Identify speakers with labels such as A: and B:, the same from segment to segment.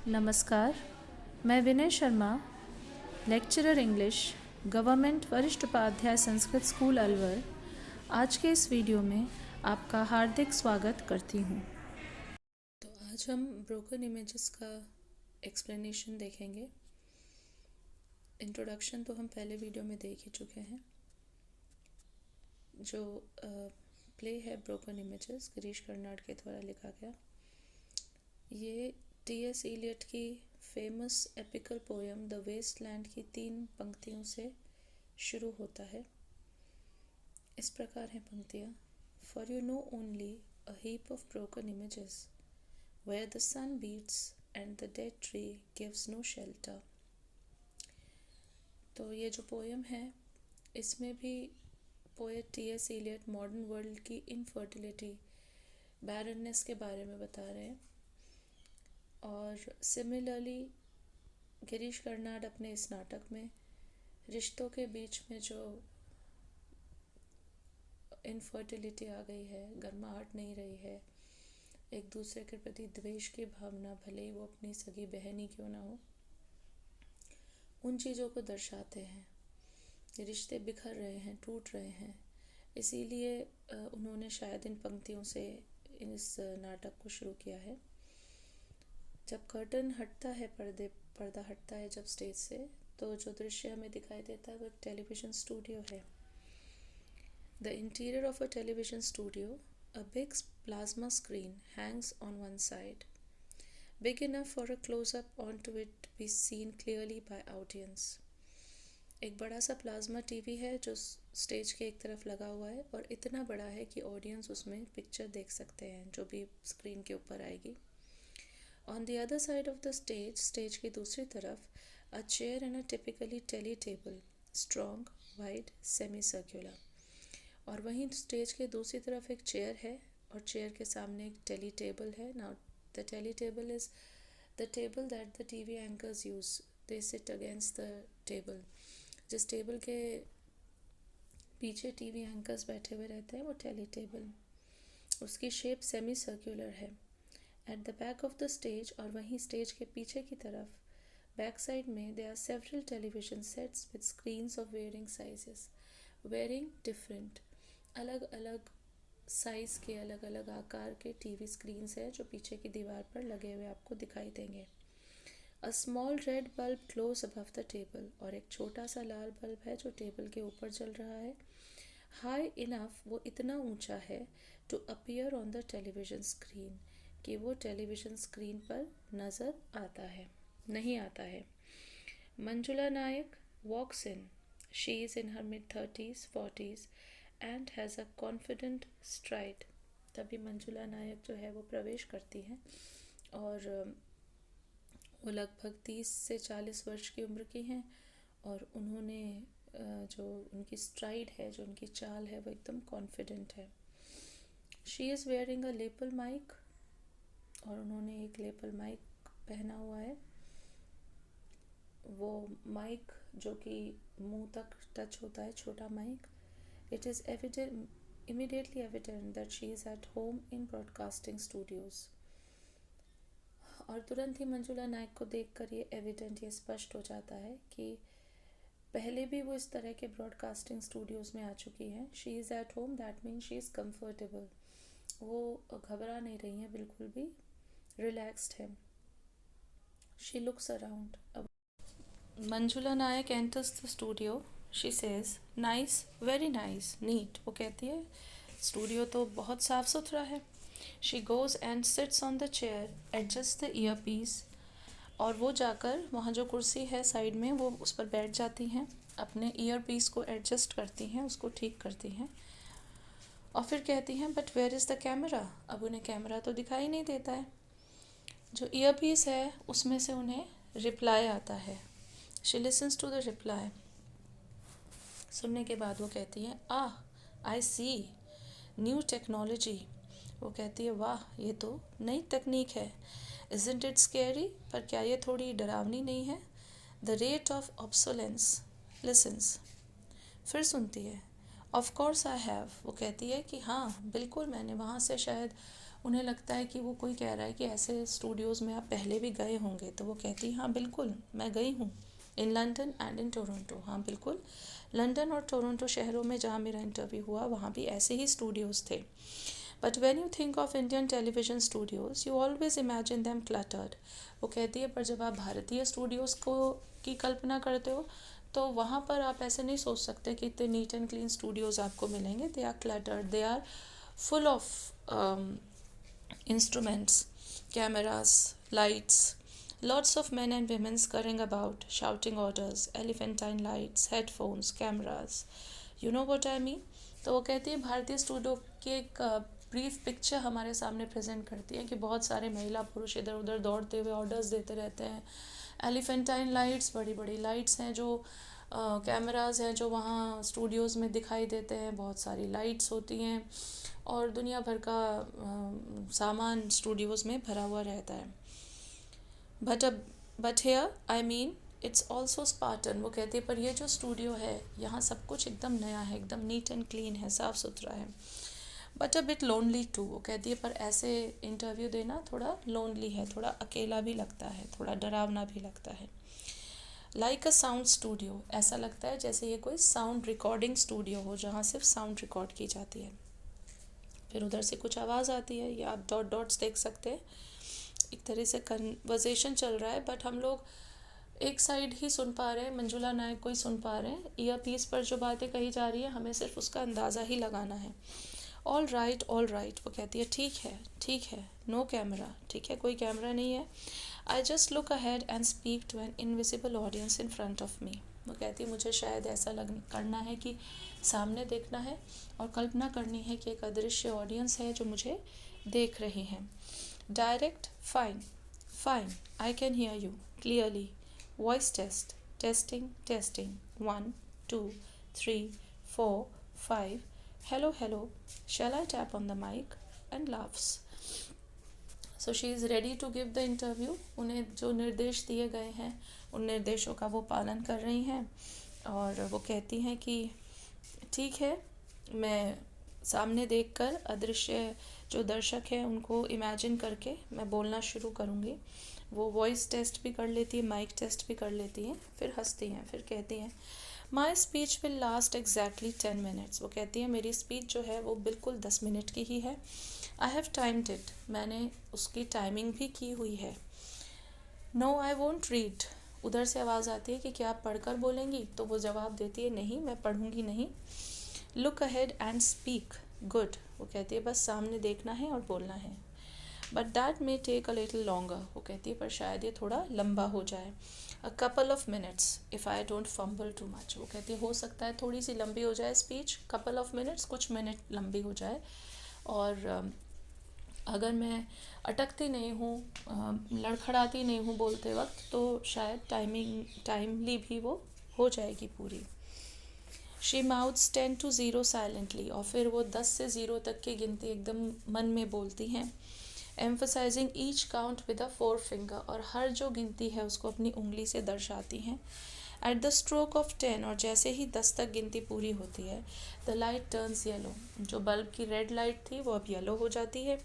A: नमस्कार, मैं Vinay Sharma, lecturer English, government वरिष्ठ उपाध्याय संस्कृत स्कूल अलवर, आज के इस वीडियो में आपका हार्दिक स्वागत करती हूँ। तो आज हम ब्रोकन इमेजेस का एक्सप्लेनेशन देखेंगे। इंट्रोडक्शन तो हम पहले वीडियो में देख ही चुके हैं। जो प्ले है ब्रोकन इमेजेस, गिरीश कर्नाड के द्वारा लिखा गया, ये टी.एस. इलियट की famous epical poem the waste land की 3 पंक्तियों से शुरू होता है। इस प्रकार हैं पंक्तियाँ। For you know only a heap of broken images where the sun beats and the dead tree gives no shelter. तो ये जो पोयम है, इसमें भी poet T S. Eliot modern world की इनफर्टिलिटी, बैरननेस के बारे में बता रहे हैं। और सिमिलरली गिरीश कर्नाड अपने इस नाटक में रिश्तों के बीच में जो इनफर्टिलिटी आ गई है, गर्माहट नहीं रही है, एक दूसरे के प्रति द्वेष की भावना, भले ही वो अपनी सगी बहन ही क्यों ना हो, उन चीज़ों को दर्शाते हैं। रिश्ते बिखर रहे हैं, टूट रहे हैं। इसीलिए उन्होंने शायद इन पंक्तियों से इस नाटक को शुरू किया है। जब कर्टन हटता है, पर्दा हटता है जब स्टेज से, तो जो दृश्य हमें दिखाई देता है वो एक टेलीविज़न स्टूडियो है। The interior of a television studio, a big plasma screen hangs on one side, big enough for a close-up on to it be seen clearly by audience. एक बड़ा सा प्लाज्मा टीवी है जो stage के एक तरफ लगा हुआ है, और इतना बड़ा है कि ऑडियंस उसमें पिक्चर देख सकते हैं जो भी स्क्रीन के ऊपर आएगी। On the other side of the stage, stage की दूसरी तरफ, a chair and a typically telly table, strong, wide, semi-circular. और वहीं स्टेज के दूसरी तरफ एक चेयर है, और चेयर के सामने एक टेली टेबल है। Now, the telly table is the table that the TV anchors use. They sit against the table. जिस टेबल के पीछे टीवी एंकर्स बैठे हुए रहते हैं वो टेली टेबल, उसकी शेप सेमी सर्कुलर है। At the back of the stage, और वहीं स्टेज के पीछे की तरफ बैक साइड में, there are several television sets with screens of varying sizes, varying different, अलग अलग साइज़ के, अलग अलग आकार के टीवी स्क्रीन्स हैं जो पीछे की दीवार पर लगे हुए आपको दिखाई देंगे। A small red bulb close above the table, और एक छोटा सा लाल बल्ब है जो टेबल के ऊपर जल रहा है। हाई इनफ, वो इतना ऊंचा है, to appear on the television screen, कि वो टेलीविज़न स्क्रीन पर नज़र आता है, नहीं आता है। Manjula Nayak walks in, she is in her mid-30s, 40s and has a confident stride. तभी मंजुला नायक जो है वो प्रवेश करती हैं, और वो लगभग 30 से 40 वर्ष की उम्र की हैं, और उन्होंने जो उनकी स्ट्राइड है, जो उनकी चाल है, वो एकदम कॉन्फिडेंट है। She is wearing a lapel mic, और उन्होंने एक लेपल माइक पहना हुआ है। वो माइक जो कि मुंह तक टच होता है, छोटा mic. It is immediately evident that she is at home in broadcasting studios. और तुरंत ही मंजुला नायक को देखकर ये एविडेंट, ये स्पष्ट हो जाता है कि पहले भी वो इस तरह के ब्रॉडकास्टिंग स्टूडियोज़ में आ चुकी हैं। She is at home, that means she is comfortable, वो घबरा नहीं रही हैं, बिल्कुल भी रिलैक्स्ड है। She looks around. Manjula Nayak enters the studio, she says nice, very nice, neat. वो कहती है स्टूडियो तो बहुत साफ सुथरा है। She goes and sits on the chair, adjust the ear piece, और वो जाकर वहाँ जो कुर्सी है साइड में, वो उस पर बैठ जाती हैं, अपने ईयर पीस को एडजस्ट करती हैं, उसको ठीक करती हैं, और फिर कहती हैं but where is the camera. अब उन्हें कैमरा तो दिखाई नहीं देता है। जो ईयर पीस है उसमें से उन्हें रिप्लाई आता है। She listens to the reply. सुनने के बाद वो कहती हैं आई सी, न्यू टेक्नोलॉजी। वो कहती है वाह, ये तो नई तकनीक है। इज़न्ट इट स्कैरी, पर क्या ये थोड़ी डरावनी नहीं है। The rate of obsolescence, listens. फिर सुनती है ऑफ कोर्स आई हैव। वो कहती है कि हाँ बिल्कुल, मैंने वहाँ से शायद उन्हें लगता है कि वो कोई कह रहा है कि ऐसे स्टूडियोज़ में आप पहले भी गए होंगे, तो वो कहती हाँ बिल्कुल मैं गई हूँ, in London and in Toronto. हाँ बिल्कुल, लंदन और टोरंटो शहरों में जहाँ मेरा इंटरव्यू हुआ वहाँ भी ऐसे ही स्टूडियोज़ थे। But when you think of Indian television Studios you always imagine them cluttered. वो कहती है पर जब आप भारतीय स्टूडियोज़ को की कल्पना करते हो तो वहाँ पर आप ऐसे नहीं सोच सकते कि इतने नीट एंड क्लीन स्टूडियोज़ आपको मिलेंगे। They are cluttered, they are full of instruments, cameras, lights, lots of men and women scurrying about, shouting orders, elephantine lights, headphones, cameras. You know what I mean? तो वो कहती है भारतीय studio की एक brief picture हमारे सामने present करती है कि बहुत सारे महिला पुरुष इधर उधर दौड़ते हुए ऑर्डर्स देते रहते हैं। एलिफेंटाइन लाइट्स, बड़ी बड़ी लाइट्स हैं जो कैमरास हैं जो वहाँ स्टूडियोज़ में दिखाई देते हैं, बहुत सारी लाइट्स होती हैं और दुनिया भर का सामान स्टूडियोज़ में भरा हुआ रहता है। But here I mean it's also Spartan. वो कहती है पर ये जो स्टूडियो है यहाँ सब कुछ एकदम नया है, एकदम नीट एंड क्लीन है, साफ़ सुथरा है। But a bit lonely too. वो कहती है पर ऐसे इंटरव्यू देना थोड़ा लोनली है, थोड़ा अकेला भी लगता है, थोड़ा डरावना भी लगता है। लाइक अ साउंड स्टूडियो, ऐसा लगता है जैसे ये कोई साउंड रिकॉर्डिंग स्टूडियो हो जहाँ सिर्फ साउंड रिकॉर्ड की जाती है। फिर उधर से कुछ आवाज़ आती है, या आप डॉट डॉट्स देख सकते हैं, एक तरह से कन्वर्सेशन चल रहा है बट हम लोग एक साइड ही सुन पा रहे हैं, मंजुला नायक को ही सुन पा रहे हैं। ईयर पीस पर जो बातें कही जा रही है हमें सिर्फ उसका अंदाज़ा ही लगाना है। ऑल राइट, वो कहती है ठीक है, नो कैमरा, ठीक है कोई कैमरा नहीं है। I just look ahead and speak to an invisible audience in front of me. वो कहती है मुझे शायद ऐसा करना है कि सामने देखना है और कल्पना करनी है कि एक अदृश्य ऑडियंस है जो मुझे देख रहे हैं। Direct, fine, I can hear you clearly, voice test, testing 1 2 3 4 5, hello, shall I tap on the mic, and laughs. So she is ready to give the interview. उन्हें जो निर्देश दिए गए हैं उन निर्देशों का वो पालन कर रही हैं और वो कहती हैं कि ठीक है, मैं सामने देखकर अदृश्य जो दर्शक हैं उनको इमेजिन करके मैं बोलना शुरू करूँगी। वो वॉइस टेस्ट भी कर लेती है, माइक टेस्ट भी कर लेती हैं, फिर हंसती हैं, फिर कहती हैं my speech will last exactly 10 minutes. वो कहती है मेरी स्पीच जो है वो बिल्कुल 10 मिनट की ही है। आई हैव टाइम्ड इट, मैंने उसकी टाइमिंग भी की हुई है। No I won't read. उधर से आवाज़ आती है कि क्या आप पढ़कर बोलेंगी, तो वो जवाब देती है नहीं, मैं पढ़ूंगी नहीं। Look ahead and speak, good. वो कहती है बस सामने देखना है और बोलना है। But that may take a little longer. वो कहती है पर शायद ये थोड़ा लंबा हो जाए। A couple of minutes if I don't fumble too much. वो कहती है हो सकता है थोड़ी सी लंबी हो जाए स्पीच, कपल ऑफ मिनट्स, कुछ मिनट लंबी हो जाए, और अगर मैं अटकती नहीं हूँ, लड़खड़ाती नहीं हूँ बोलते वक्त, तो शायद टाइमली भी वो हो जाएगी पूरी। She mouths 10 to 0 silently. और फिर वो 10 से 0 तक की गिनती एकदम मन में बोलती हैं। Emphasising each count with a 4 finger. और हर जो गिनती है उसको अपनी उंगली से दर्शाती हैं। एट द स्ट्रोक ऑफ 10, और जैसे ही 10 तक गिनती पूरी होती है, द लाइट टर्न्स येलो। जो बल्ब की रेड लाइट थी वो अब येलो हो जाती है।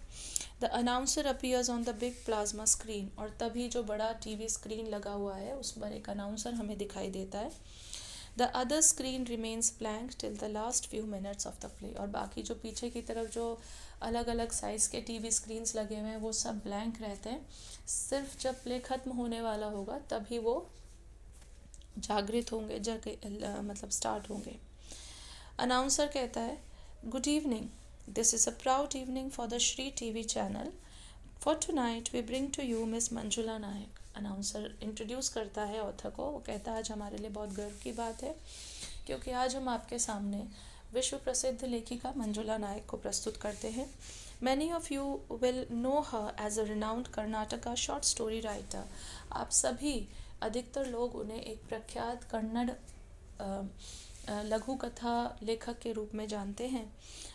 A: The announcer appears on the big plasma screen. और तभी जो बड़ा टीवी स्क्रीन लगा हुआ है उस पर एक अनाउंसर हमें दिखाई देता है। The other screen remains blank till the last few minutes of the play. और बाकी जो पीछे की तरफ जो अलग अलग साइज़ के टीवी स्क्रीन्स लगे हुए हैं वो सब ब्लैंक रहते हैं। सिर्फ जब प्ले ख़त्म होने वाला होगा तभी वो जागृत होंगे, मतलब स्टार्ट होंगे। अनाउंसर कहता है good evening, this is a proud evening for the Shri TV channel. For tonight we bring to you miss Manjula Nayak. Announcer introduce करता है ऑथर को। वो कहता है आज हमारे लिए बहुत गर्व की बात है क्योंकि आज हम आपके सामने विश्व प्रसिद्ध लेखिका मंजुला नायक को प्रस्तुत करते हैं। Many of you will know her as a renowned Karnataka short story writer. आप सभी, अधिकतर लोग उन्हें एक प्रख्यात कन्नड़ लघु कथा लेखक के रूप में जानते हैं।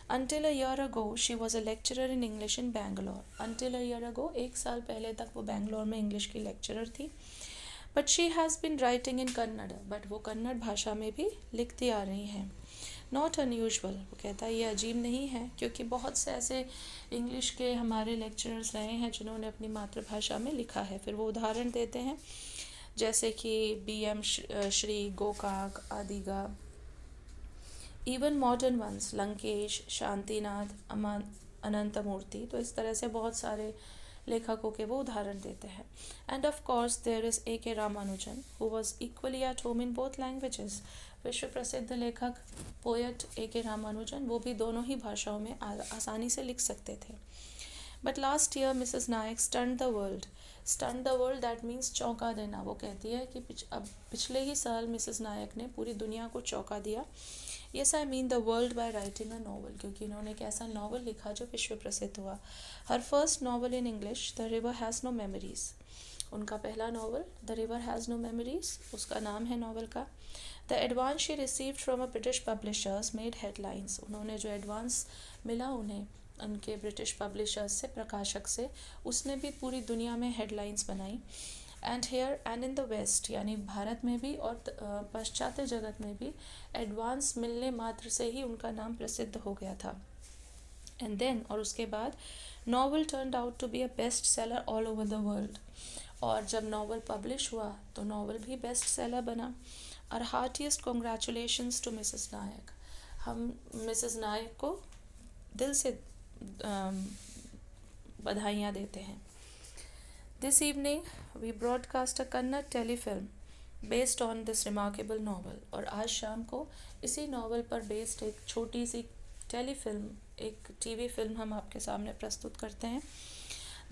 A: Until a year ago, she was a lecturer in English in Bangalore. Until a year ago, 1 साल पहले तक वो बैंगलोर में इंग्लिश की लेक्चरर थी। But she has been writing in Kannada. But वो कन्नड़ भाषा में भी लिखती आ रही हैं। नॉट अनयूजुअल, वो कहता है ये अजीब नहीं है, क्योंकि बहुत से ऐसे इंग्लिश के हमारे लेक्चरर्स रहे हैं जिन्होंने अपनी मातृभाषा में लिखा है। फिर वो उदाहरण देते हैं, जैसे कि BM Shri, Gokak, Adiga, even modern ones, Lankesh, Shantinath, Ananthamurthy. तो इस तरह से बहुत सारे लेखकों के वो उदाहरण देते हैं। And of course there is A.K. Ramanujan who was equally at home in both languages. विश्व प्रसिद्ध लेखक पोएट A.K. रामानुजन, वो भी दोनों ही भाषाओं में आसानी से लिख सकते थे। But last year Mrs Nayak stunned the world. Stunned the world that means चौंका देना। वो कहती है कि पिछले ही साल मिसेस नायक ने पूरी दुनिया को चौंका दिया। Yes I mean the world by writing a novel, क्योंकि इन्होंने एक ऐसा नॉवल लिखा जो विश्व प्रसिद्ध हुआ। Her first novel in English, the river has no memories. उनका पहला novel the river has no memories, उसका नाम है नॉवल का। The advance she received from a British publishers made headlines. उन्होंने जो एडवांस मिला उन्हें उनके ब्रिटिश पब्लिशर्स से, प्रकाशक से, उसने भी पूरी दुनिया में हेडलाइंस बनाई। And here and in the west, यानी भारत में भी और पाश्चात्य जगत में भी एडवांस मिलने मात्र से ही उनका नाम प्रसिद्ध हो गया था। एंड देन, और उसके बाद novel turned out to be a best seller all over the world. और जब नॉवल पब्लिश हुआ तो नॉवल भी बेस्ट सेलर बना। और हार्टिएस्ट कॉन्ग्रेचुलेशंस टू मिसेस नायक। हम मिसेस नायक को दिल से बधाइयाँ देते हैं। This evening we broadcast a Kannada telefilm based on this remarkable novel। और आज शाम को इसी नॉवल पर बेस्ड एक छोटी सी टेलीफिल्म, एक टीवी फिल्म हम आपके सामने प्रस्तुत करते हैं।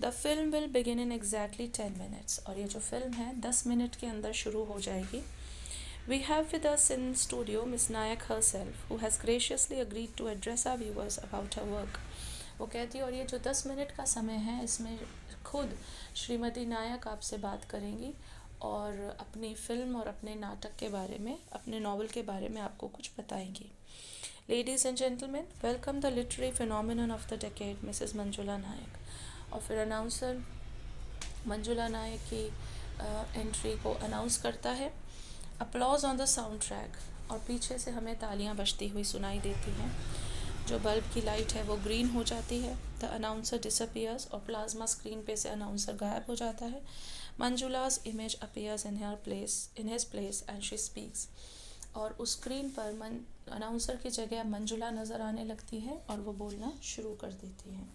A: The film will begin in exactly 10 minutes। और ये जो फिल्म है 10 मिनट के अंदर शुरू हो जाएगी। We have with us in studio Miss Nayak herself, who has graciously agreed to address our viewers about her work। वो कहती है, और ये जो 10 मिनट का समय है इसमें खुद श्रीमती नायक आपसे बात करेंगी और अपनी फिल्म और अपने नाटक के बारे में, अपने नॉवल के बारे में आपको कुछ बताएंगी। Ladies and gentleman, welcome the literary phenomenon of the decade, Mrs Manjula Nayak. और फिर अनाउंसर मंजुला नायक की एंट्री को अनाउंस करता है। Applause on the sound track, और पीछे से हमें तालियां बजती हुई सुनाई देती हैं। जो बल्ब की लाइट है वो ग्रीन हो जाती है। द अनाउंसर डिसअपियर्स, और प्लाज्मा स्क्रीन पे से अनाउंसर गायब हो जाता है। Manjula's image appears in his place and she speaks. और उस स्क्रीन पर अनाउंसर की जगह मंजुला नज़र आने लगती है और वो बोलना शुरू कर देती हैं।